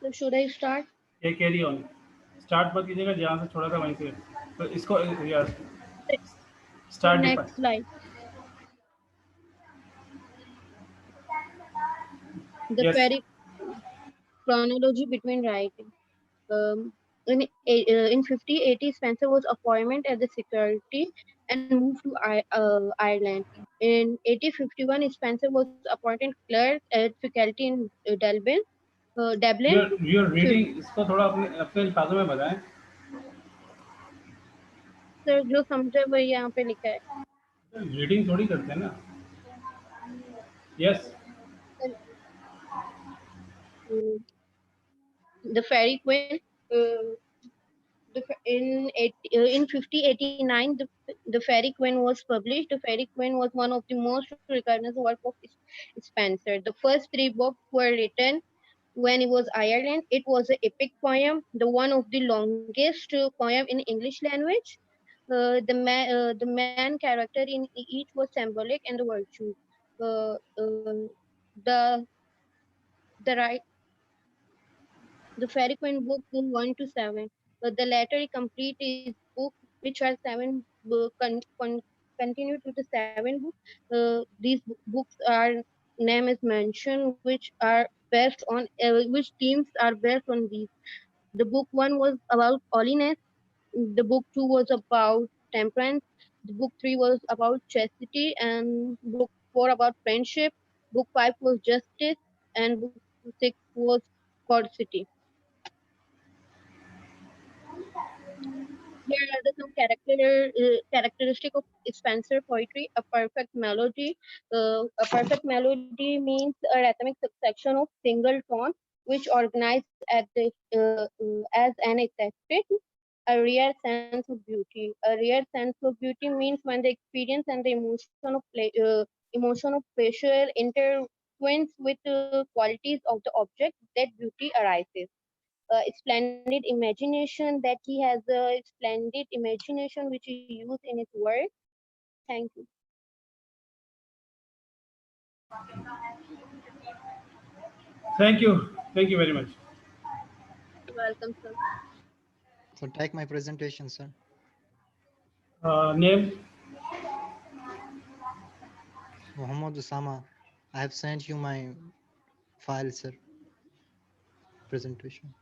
So should I start? ये carry on start मत कीजिएगा जहाँ से छोड़ा था वहीं से तो इसको यार So start next define slide. The yes very chronology between writing. Um, in 5080, Spencer was appointed as the secretary and moved to Ireland. In 8051, Spencer was appointed clerk at faculty in Dublin. you're reading इसको थोड़ा अपने अपने अल्फाजों में बताएं sir जो समझे वही यहाँ पे लिखा है. रीडिंग थोड़ी करते हैं ना yes Uh, the Fairy Queen. Uh, in 5089, the Fairy Queen was published. The Fairy Queen was one of the most recognized work of Spencer. The first three books were written when he was Ireland. It was an epic poem, the one of the longest poem in English language. The main character in each was symbolic and the virtue. Uh, uh, the the right the Fairy Queen book 1 to 7. The latter complete his book, which are seven continue to the seven books. These books are name is mentioned, which are based on which themes are based on these. The book 1 was about holiness. The book 2 was about temperance. The book 3 was about chastity, and book 4 about friendship. Book 5 was justice, and book 6 was curiosity. Here are some characteristic of Spencer poetry. A perfect melody. A perfect melody means a rhythmic succession of single tone, which organized as an accepted. A rare sense of beauty. A rare sense of beauty means when the experience and the emotion of pleasure intertwines with qualities of the object, that beauty arises. Splendid imagination, that he has a splendid imagination which he used in his work. Thank you. thank you very much Welcome, sir. So take my presentation, sir. name Muhammad Usama. I have sent you my file, sir. Presentation.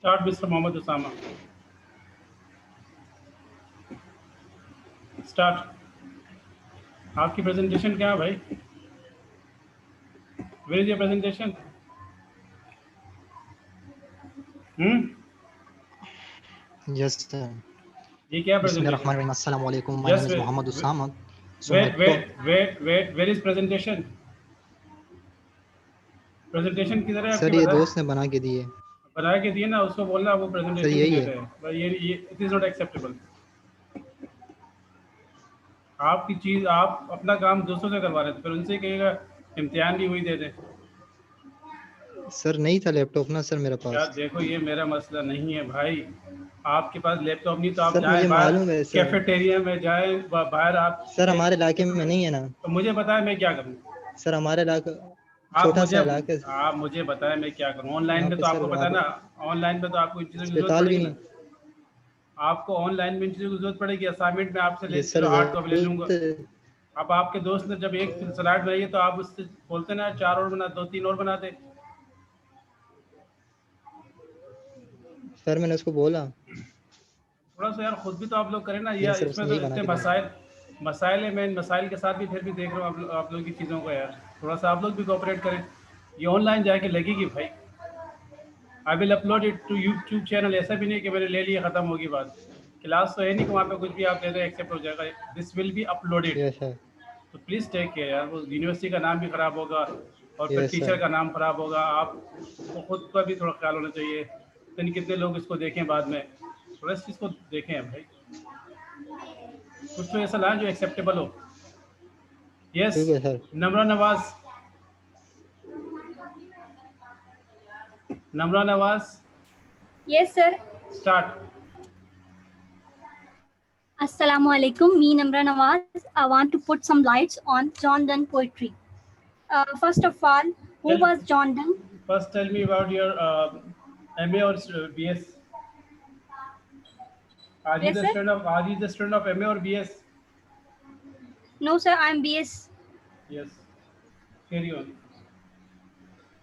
Start Mister Mohammad Usama start आपकी presentation क्या है भाई where is your presentation Yes, sir. ये क्या presentation Bismillahirrahmanirrahim. Assalamu alaikum. My name is Muhammad Usama. So where is presentation presentation किधर है sir आपकी ये बताएं दोस्त ने बना के दिए बना के दिए ना उसको बोलना वो सर प्रेजेंटेशन यही देते है हैं भाई ये इट इज नॉट एक्सेप्टेबल आपकी चीज आप अपना काम दोस्तों से करवा रहे थे फिर उनसे कहिएगा इम्तिहान भी हुई दे दे सर नहीं था लैपटॉप ना सर मेरे यार पास देखो ये मेरा मसला नहीं है भाई आपके पास लैपटॉप नहीं तो आप सर जाएं मुझे बाहर मालूम है सर कैफेटेरिया में जाएं बाहर आप सर हमारे इलाके में नहीं है ना तो मुझे बताएं मैं क्या करूं सर हमारे इलाका आप छोटा मुझे सा इलाका है आप मुझे बताएं मैं क्या करूं ऑनलाइन यहाँ पे पे तो सर आपको पता है ना ऑनलाइन पे तो आपको इन चीज़ों की जरूरत अस्पताल भी पड़ेगी ना नहीं आपको ऑनलाइन में इन चीज़ों की जरूरत पड़ेगी असाइनमेंट में आपसे ले ये सर चलो हार्ड कॉपी ले लूंगा जरूरत अब आपके दोस्त ने जब एक स्लाइड बनाई है तो आप उससे बोलते ना 4 और बना 2-3 और बना दे सर मैंने उसको बोला थोड़ा सा यार खुद भी तो आप लोग करें ना लेकिन यार सर इसमें उसने तो यही बना इतने के दिया मसाइल है मैं इन मसाइल के साथ भी फिर भी देख रहा हूँ आप लोगों की चीज़ों को यार थोड़ा सा आप लोग भी कोऑपरेट करें ये ऑनलाइन जाके लगेगी भाई I will upload it to YouTube channel ऐसा भी नहीं कि मैंने ले लिया ख़त्म होगी बात क्लास तो है नहीं कि वहाँ पे कुछ भी आप दे दें एक्सेप्ट हो जाएगा this will be uploaded yes sir तो प्लीज़ टेक केयर यार वो यूनिवर्सिटी का नाम भी ख़राब होगा और फिर यस टीचर सर का नाम ख़राब होगा आपको खुद का भी थोड़ा ख्याल होना चाहिए इतने कितने लोग इसको देखें बाद में थोड़ा इस चीज़ को देखें भाई कुछ तो ऐसा लाएं जो एक्सेप्टेबल हो यस ठीक है sir Namra Nawaz Yes, sir. Start. Assalamu alaikum. Me, Namra Nawaz. I want to put some lights on John Donne poetry. First of all, who was John Donne? First, tell me about your MA or BS. Are you Yes, the sir. student of MA or BS? No, sir. I'm BS. Yes. Carry on.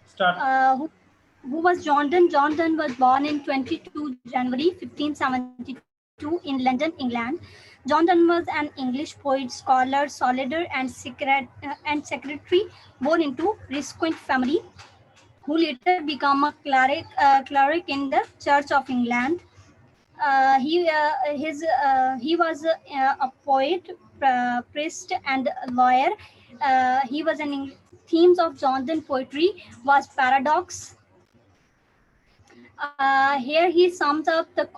Start. Who was John Donne? John Donne was born in 22 January 1572 in London, England. John Donne was an English poet, scholar, soldier, and secretary born into Risquent family, who later became a cleric in the Church of England. He was a poet, priest, and lawyer. He was themes of John Donne poetry was paradox. Here he sums up the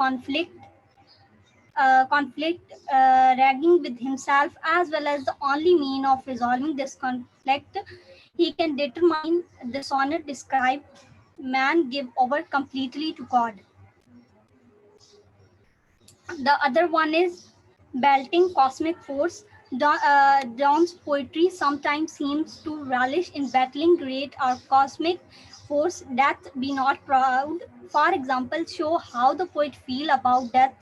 ragging with himself as well as the only mean of resolving this conflict he can determine. The sonnet describe man give over completely to God. The other one is belting cosmic force. Donne's poetry sometimes seems to relish in battling great or cosmic force. Death be not proud, for example, show how the poet feel about death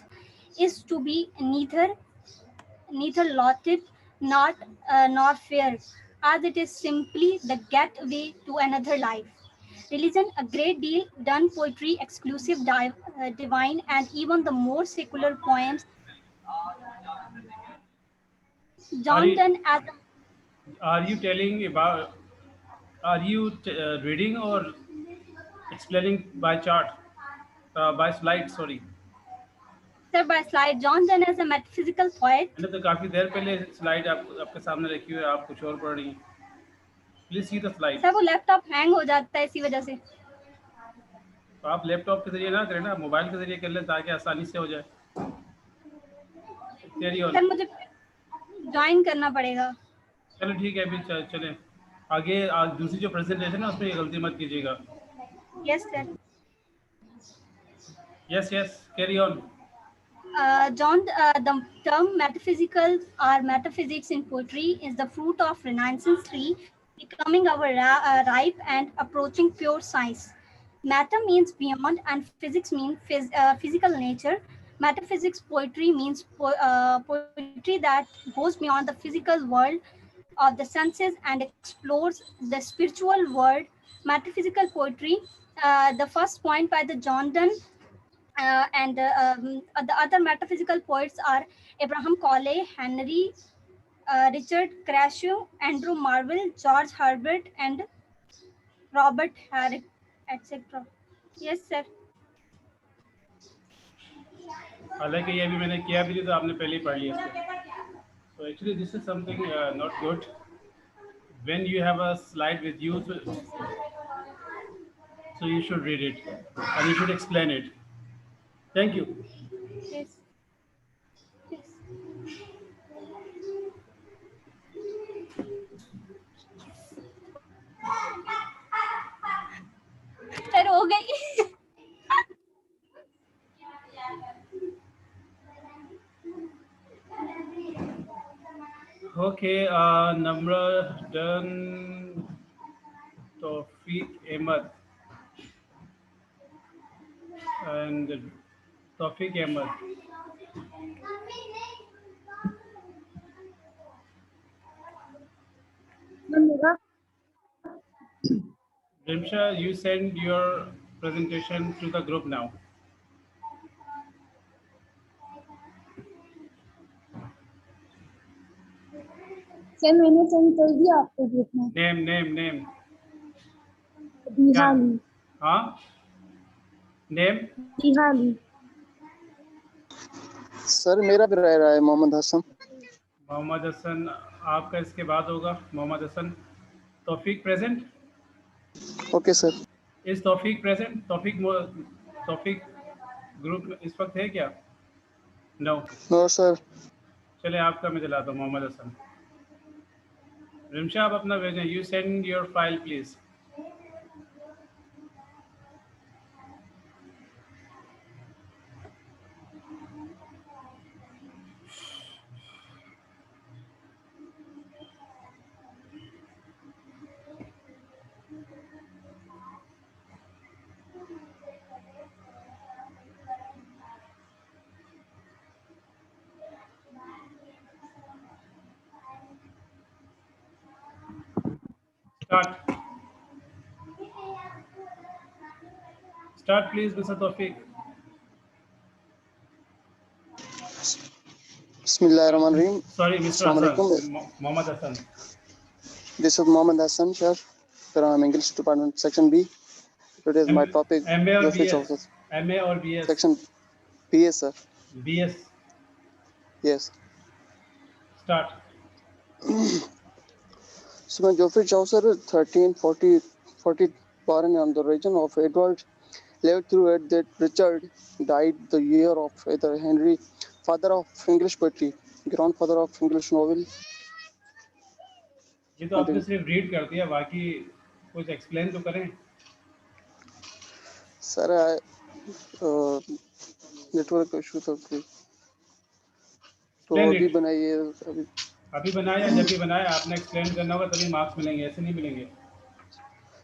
is to be neither lauded nor feared, as it is simply the getaway to another life. Religion, a great deal done poetry, exclusive divine, and even the more secular poems. Are John you Donne as are you telling about? Are you reading or explaining by chart? By slide, sorry. sir by slide. John Donne as a metaphysical poet. मैंने तो काफी देर पहले slide आपके सामने रखी हुई है, आप कुछ और पढ़ रही हैं. Please see the slide. Sir वो लैपटॉप हैंग हो जाता है इसी वजह से. तो आप लैपटॉप के जरिए ना करें ना, मोबाइल के जरिए कर लें ताकि आसानी से हो जाए. Carry on. सर मुझे ज्वाइन करना पड़ेगा. चलो ठीक है, अभी चलें आगे. आज दूसरी जो प्रेजेंटेशन है उसमें ये गलती मत कीजिएगा. Yes sir. Yes yes, carry on. The term metaphysical or metaphysics in poetry is the fruit of Renaissance tree, becoming our ripe and approaching pure science. Matter means beyond, and physics means physical nature. Metaphysics poetry means poetry that goes beyond the physical world of the senses and explores the spiritual world. Metaphysical poetry, the first point by the John Donne, and the other metaphysical poets are Abraham Cole, Henry, Richard Crashaw, Andrew Marvell, George Herbert, and Robert Herrick, etc. Yes, sir. हालांकि ये अभी मैंने किया भी नहीं, तो आपने पहले ही पढ़ लिया इसको. So actually this is something not good. When you have a slide with you, so you should read it and you should explain it. Thank you. Yes. Yes. Sir हो गई. Okay, number done. Tawfiq Ahmed and Tawfiq Ahmed. Rimsha, you send your presentation to the group now. Sir मैंने send कर दिया आपको group में. Name. बिहाली. हाँ. Name. बिहाली. Sir मेरा भी रह रहा है मोहम्मद हसन. मोहम्मद हसन आपका इसके बाद होगा. Mohammad Hasan. Taufiq present. Okay sir. Is Taufiq present? Taufiq group में इस वक्त है क्या? नो. No sir. चले आपका मैं दिलाता हूँ. मोहम्मद हसन. रिमशा आप अपना भेजें. You send your file please. Start. Start, please, Mr. Tawfiq. Bismillahirrahmanirrahim. Sorry, Mr. Assalamu Hassan. alaikum. Mohammed Hassan. This is Mohammed Hassan, sir, from English Department, Section B. Today is my topic, MA or Geoffrey BS? Chaucer. MA or BS? Section BA, sir. BS. Yes. Start. So when Geoffrey Chaucer, 1340, born on the region of Edward, lived through it that Richard died the year of either Henry, father of English poetry, grandfather of English novel. ये तो आपने सिर्फ read कर दिया, बाकी कुछ explain तो करें. Sir, नेटवर्क इशू था तो अभी बनाइए अभी बनाया, जब भी बनाया आपने एक्सप्लेन करना होगा तभी मार्क्स मिलेंगे, ऐसे नहीं मिलेंगे.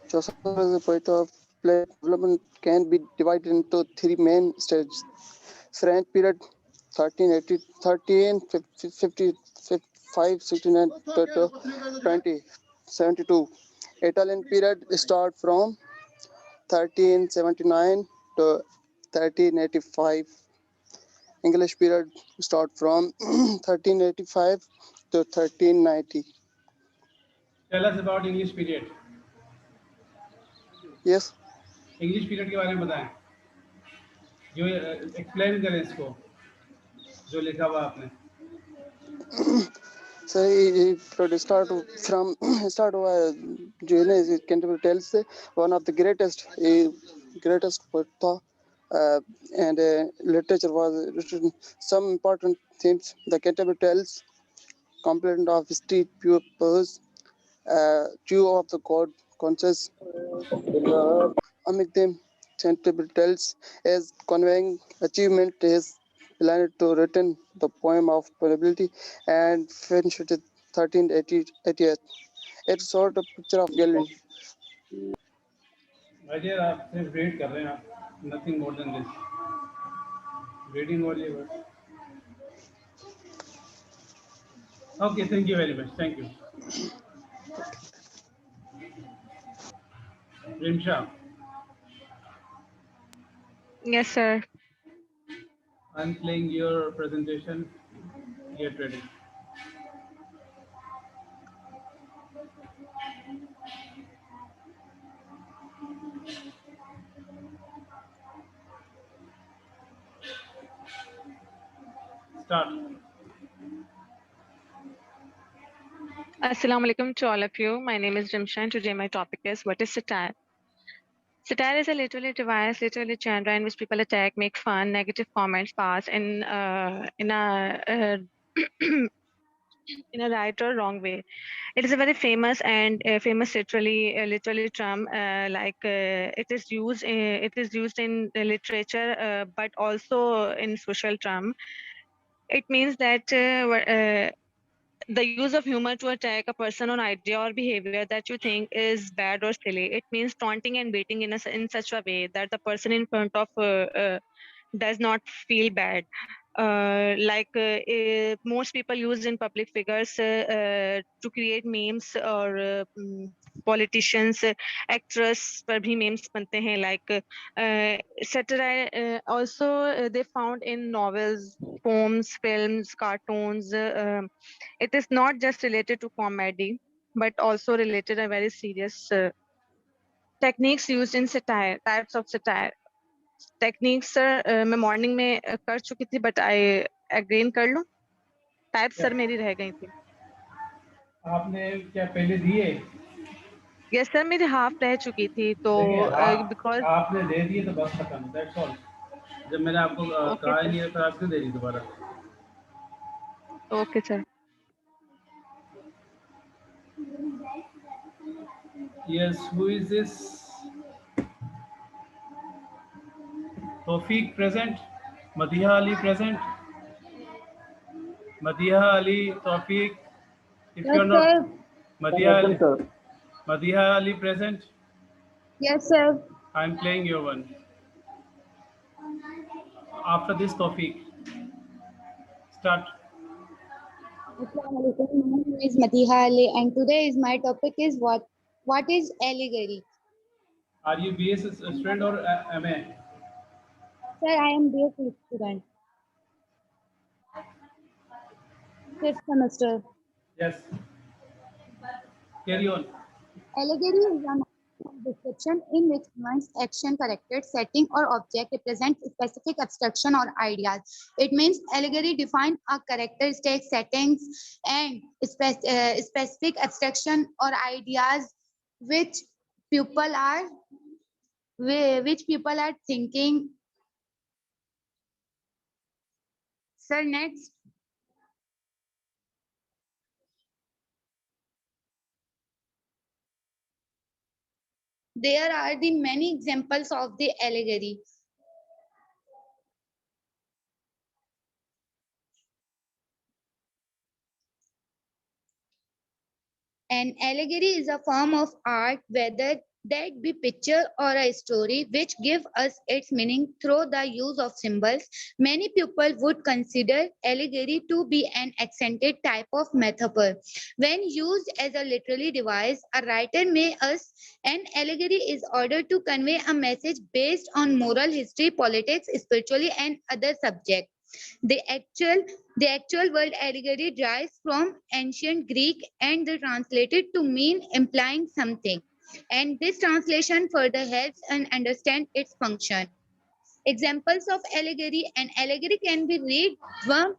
Chaucer as a poet of play development can be divided into three main stages. French period 1380, 1355, 69 to 2072. Italian period start from 1379 to 1385. English period start from 1385 to 1390. Tell us about English period. Yes. English period के बारे में बताएं, जो explain करें इसको, जो लिखा हुआ आपने. So he start from Canterbury Tales, one of the greatest poet, and literature was written some important themes. The Canterbury Tales, complaint of street pupils, two of the god conscious. Among them, Canterbury Tales is conveying achievement is planned to written the poem of probability and finished it 1388. It's sort of picture of gallery. Ajay आप सिर्फ read कर रहे हैं, आप nothing more than this, reading only बस. Okay, thank you very much, thank you. Rimsha. Yes, sir. I'm playing your presentation. Get ready. Start. Assalamu alaikum to all of you. My name is Rimsha and today my topic is what is satire? Satire is a literary device, literary genre in which people attack, make fun, negative comments pass in a in a right or wrong way. It is a very famous and famous literally term. It is used in the literature, but also in social term. It means that the use of humor to attack a person on idea or behavior that you think is bad or silly. It means taunting and baiting in such a way that the person in front of does not feel bad. Most people use in public figures to create memes or politicians, actress पर भी memes बनते हैं. Satire also they found in novels, poems, films, cartoons. It is not just related to comedy, but also related to very serious techniques used in satire, types of satire. Techniques sir मैं morning में कर चुकी थी, but I again कर लूं. Type sir मेरी रह गई थी. आपने क्या पहले दिए? यस सर, मेरी हाफ रह चुकी थी, तो बिकॉज आपने दे दिए तो बस खत्म, दैट्स ऑल. जब मैंने आपको कहा नहीं है तो आप क्यों दे दी दोबारा? Okay sir. Yes, who is this? Tawfiq present. Madiha Ali present. Madiha Ali, Tawfiq. If Yes, you're not sir. Madiha Ali present. Yes, sir. I'm playing your one. After this, Tawfiq. Start. Assalamualaikum. My name is Matiha Ali, and today is my topic is what What is allegory? Are you BS student or MA? Sir, I am BA student. Fifth semester. Yes. Carry on. Allegory is an description in which one's action, character, setting, or object represents specific abstraction or ideas. It means allegory defines a characteristic, settings, and specific abstraction or ideas which people are thinking. Sir, next. There are the many examples of the allegory. An allegory is a form of art, whether that be picture or a story, which give us its meaning through the use of symbols. Many people would consider allegory to be an accented type of metaphor. When used as a literary device, a writer may use an allegory is ordered to convey a message based on moral history, politics, spirituality, and other subjects. The actual word allegory derives from ancient Greek and is translated to mean implying something. And this translation further helps us understand its function. Examples of allegory: an allegory can be read one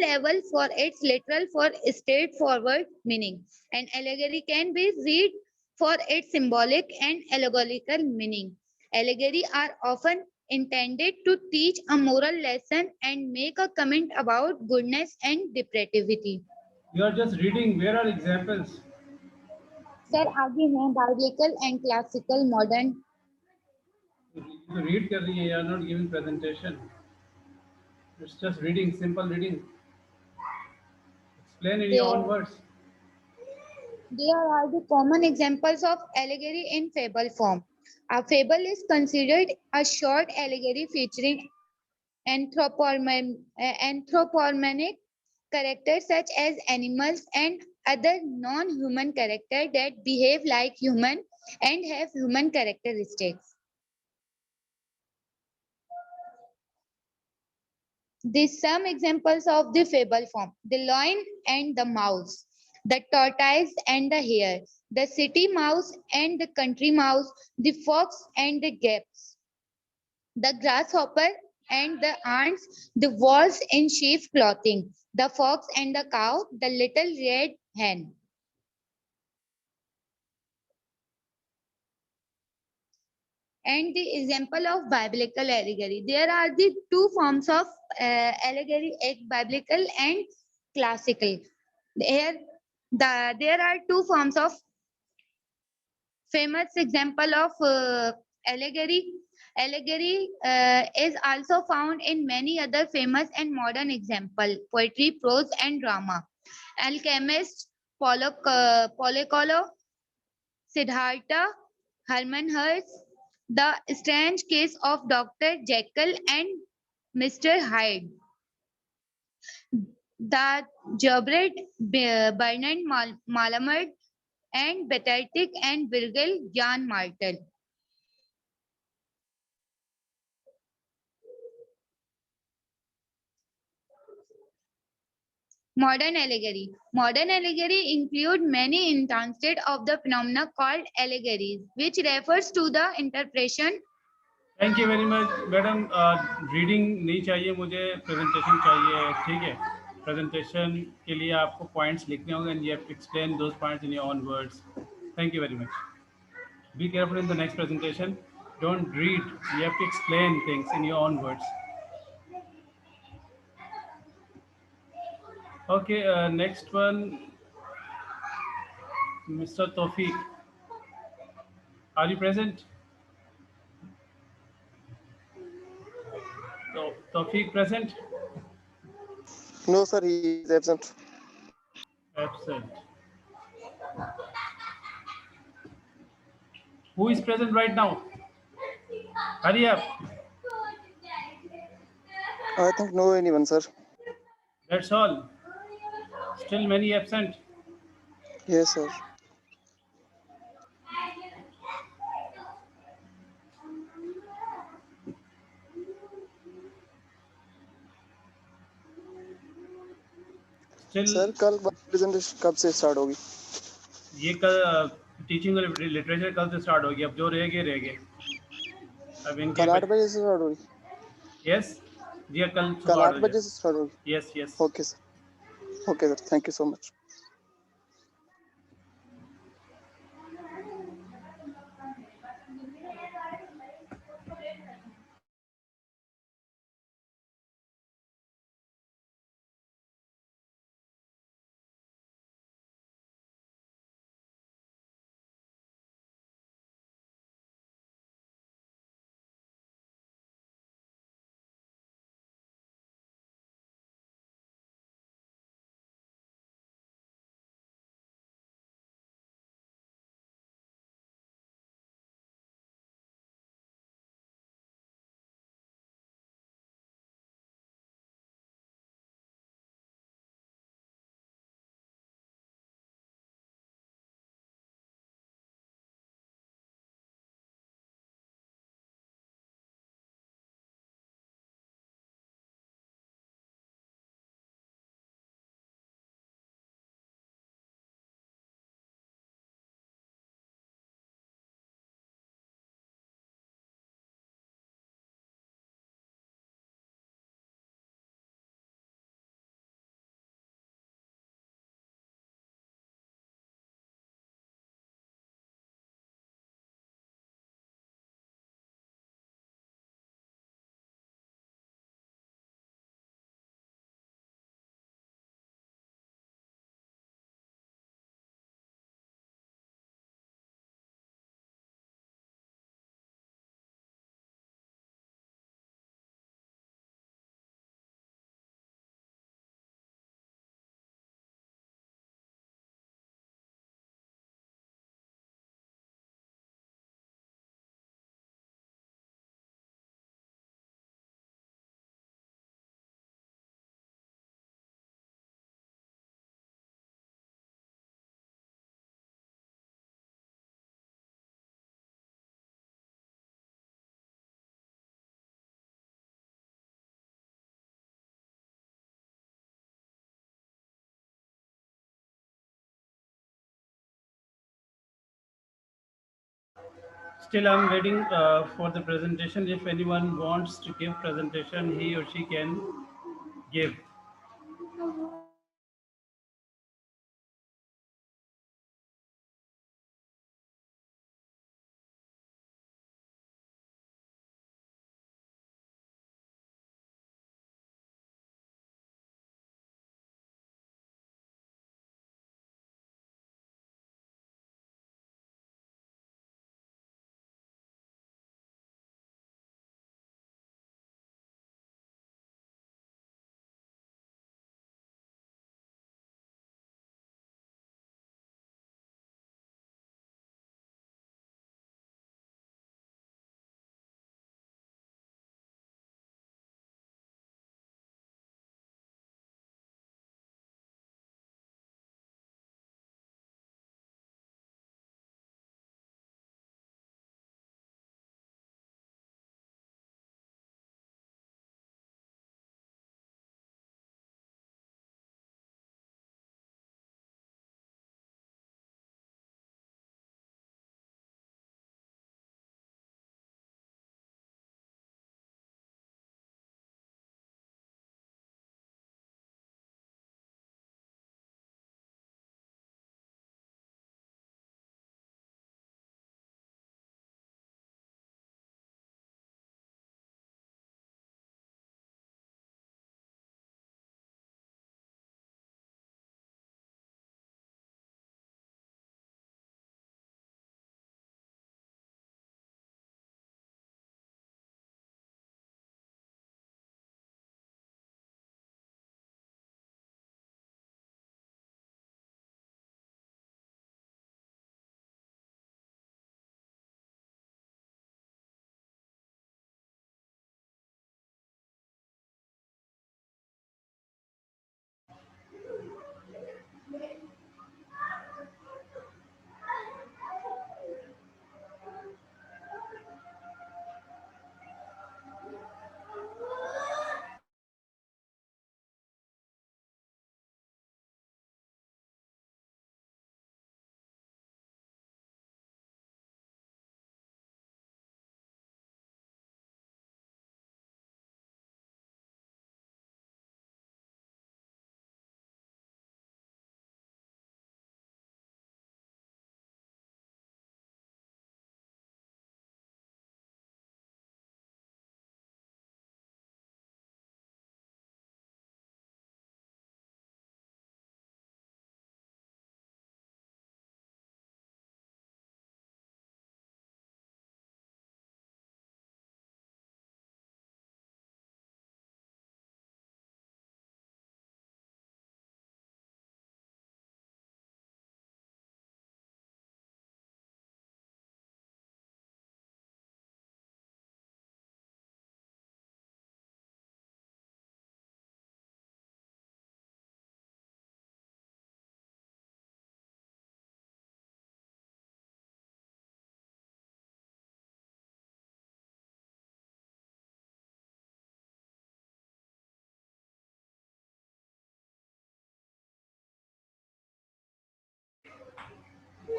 level for its literal for straightforward meaning. An allegory can be read for its symbolic and allegorical meaning. Allegory are often intended to teach a moral lesson and make a comment about goodness and depravity. You are just reading. Where are examples? Sir आगे हैं biblical and classical modern. You read कर रही है. You are not giving presentation. It's just reading, simple reading. Explain in your own words. There are the common examples of allegory in fable form. A fable is considered a short allegory featuring anthropomorphic characters such as animals and other non-human characters that behave like human and have human characteristics. These some examples of the fable form: the lion and the mouse, the tortoise and the hare, the city mouse and the country mouse, the fox and the geese, the grasshopper and the ants, the wolves in sheep clothing, the fox and the cow, the little red hen. And the example of biblical allegory. There are the two forms of allegory, biblical and classical. There are two forms of famous example of allegory. Allegory is also found in many other famous and modern example: poetry, prose, and drama. Alchemist, Polycolo, Siddhartha, Herman Hesse, The Strange Case of Dr. Jekyll and Mr. Hyde, The Gingerbread Bernard Malamud, and Pathetic and Virgil Jan Martel. Modern allegory. Modern allegory include many instances of the phenomena called allegories, which refers to the interpretation. Thank you very much, madam. Reading नहीं चाहिए मुझे, presentation चाहिए. ठीक है, presentation के लिए आपको points लिखने होंगे and you have to explain those points in your own words. Thank you very much. Be careful in the next presentation. Don't read. You have to explain things in your own words. Okay, next one, Mr. Tawfiq. Are you present? Tawfiq present? No, sir, he is absent. Absent. Who is present right now? Hurry up. I think no anyone, sir. That's all. Still many absent. Yes, sir. Still sir कल presentation कब से start होगी? ये कल teaching और literature कल से start होगी, अब जो रह गए अब इनके कल 8 बजे से स्टार्ट होगी? यस जी कल कल सुबह 8 बजे से स्टार्ट होगी? Yes yes okay sir, thank you so much. Still, I'm waiting for the presentation. If anyone wants to give presentation, he or she can give.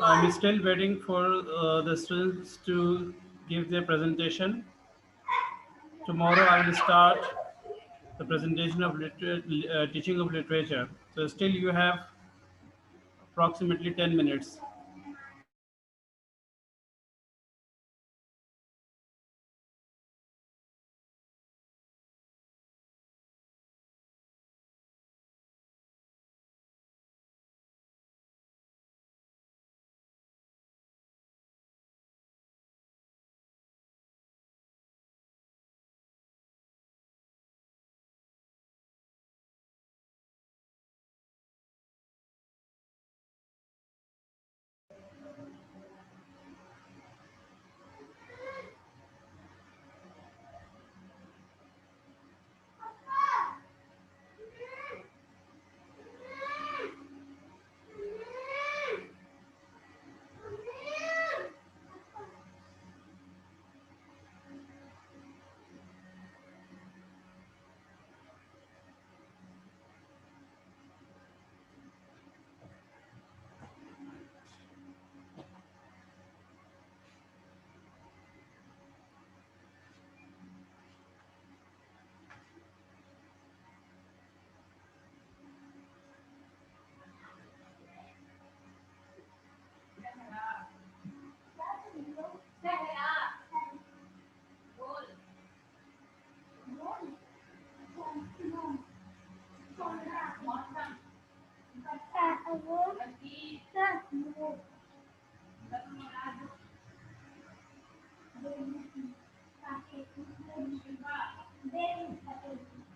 I'm still waiting for the students to give their presentation. Tomorrow I will start the presentation of teaching of literature. So still you have approximately 10 minutes.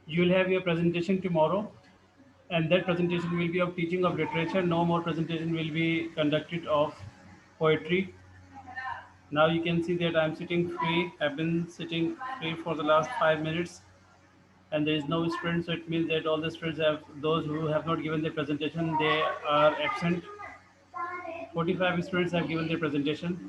You will have your presentation tomorrow, and that presentation will be of teaching of literature. No more presentation will be conducted of poetry. Now you can see that I'm sitting free. I've been sitting free for the last 5 minutes, and there is no students. So it means that all the students have, those who have not given their presentation, they are absent. 45 students have given their presentation.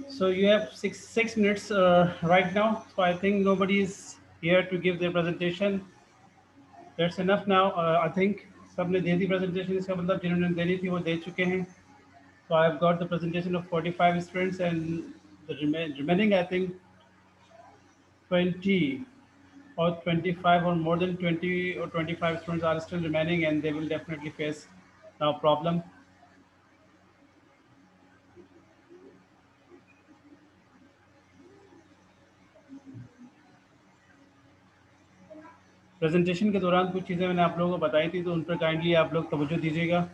So you have six minutes right now. So I think nobody is here to give their presentation. That's enough now. I think सबने दे दी presentation. इसका मतलब जिन्होंने देनी थी वो दे चुके हैं. So I've got the presentation of 45 students and the remaining I think 20 or 25 or more than 20 or 25 students are still remaining and they will definitely face now problem. Presentation के दौरान कुछ चीज़ें मैंने आप लोगों को बताई थी तो उन पर काइंडली आप लोग तवज्जो दीजिएगा.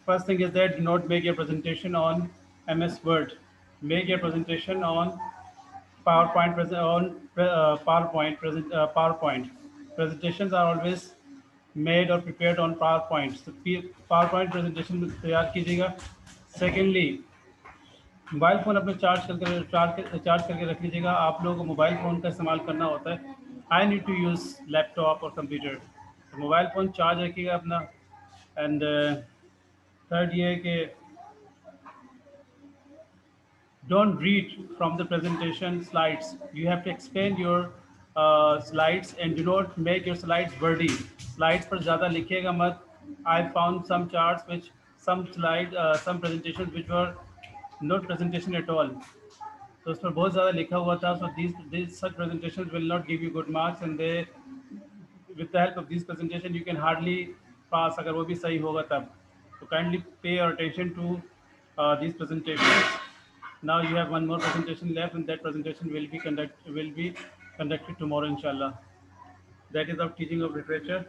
First thing is that do not make your presentation on MS Word. Make your presentation on PowerPoint. PowerPoint. Presentations are always made or prepared on PowerPoint. So PowerPoint presentation में तैयार कीजिएगा. Secondly, मोबाइल फ़ोन अपने charge करके रख लीजिएगा. आप लोगों को मोबाइल फ़ोन का इस्तेमाल करना होता है. I need to use laptop और कंप्यूटर. तो मोबाइल फ़ोन चार्ज रखिएगा अपना. एंड थर्ड ये है कि don't read from the presentation slides. You have to expand your slides and do not make your slides wordy. Slides पर ज़्यादा लिखिएगा मत. I found some charts which some presentations which were not presentation at all. तो उस पर बहुत ज़्यादा लिखा हुआ था. So these such presentations will not give you good marks and they with the help of this presentation you can hardly pass अगर वो भी सही होगा तब. So kindly pay your attention to these presentations. Now you have one more presentation left and that presentation will be conducted tomorrow inshallah. That is our teaching of literature.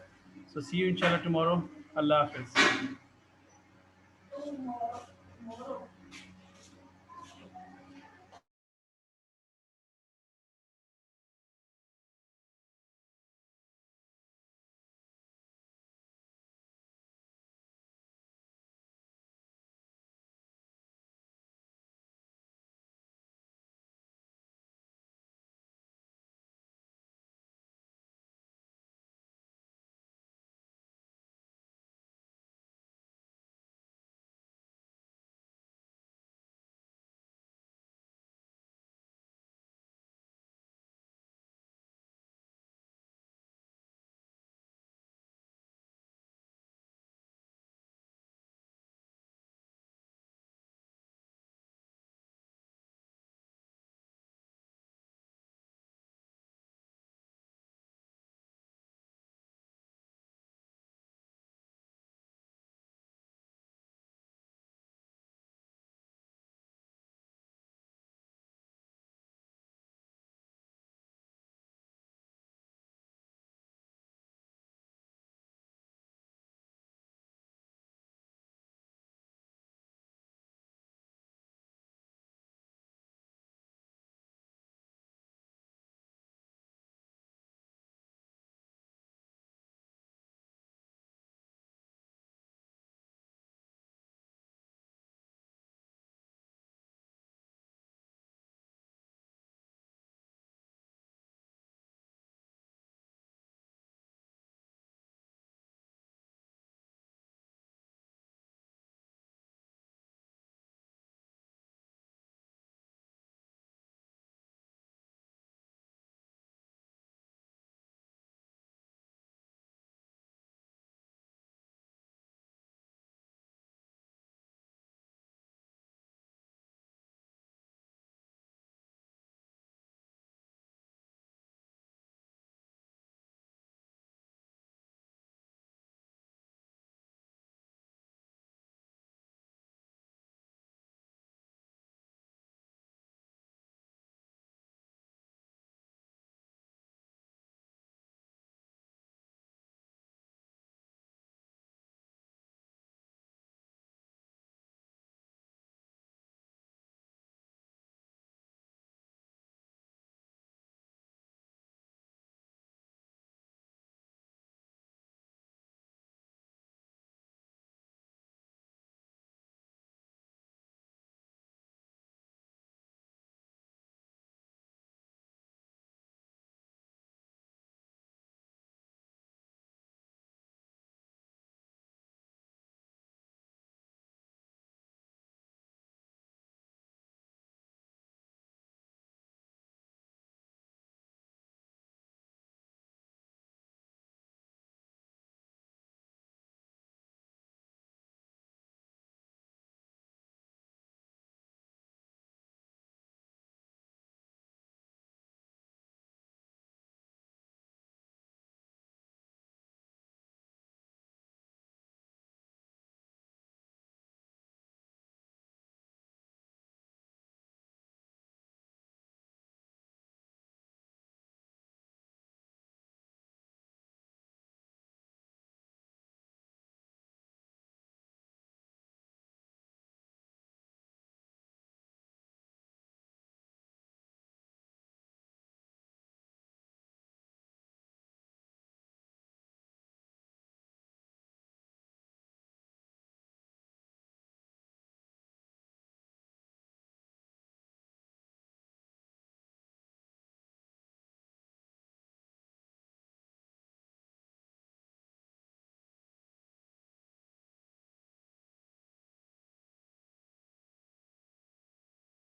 So see you inshallah tomorrow. Allah Hafiz.